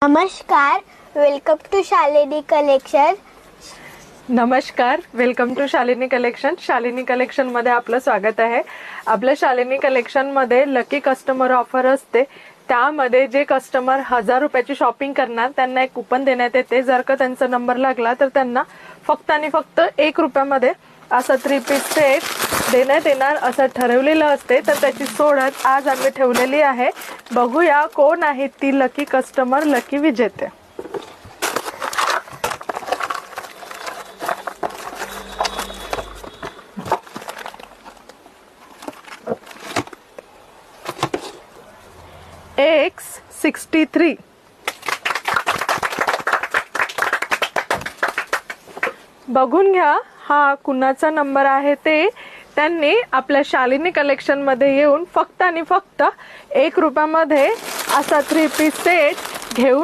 नमस्कार, welcome to Shalini collection. नमस्कार, welcome to Shalini collection. Shalini collection मध्ये आपलं स्वागत आहे. आपल्या शालिनी कलेक्शन मध्ये लकी कस्टमर ऑफर असते. त्यामध्ये जे कस्टमर 1000 रुपयाची शॉपिंग करणार त्यांना एक कुपन देण्यात येते. जर का त्यांचा नंबर लागला तर त्यांना फक्त आणि फक्त 1 रुपयामध्ये असं 3 पीस सेट देण्यात येणार असं ठरवलेलं असते. तर त्याची सोडत आज आम्ही ठेवलेली आहे. बघूया कोण आहे ती लकी कस्टमर, लकी विजेते. X63 बघून घ्या हा कुणाचा नंबर आहे ते. त्यांनी आपल्या शालिनी कलेक्शन मध्ये येऊन फक्त आणि फक्त 1 रुपयामध्ये असा 3 पीस सेट घेऊन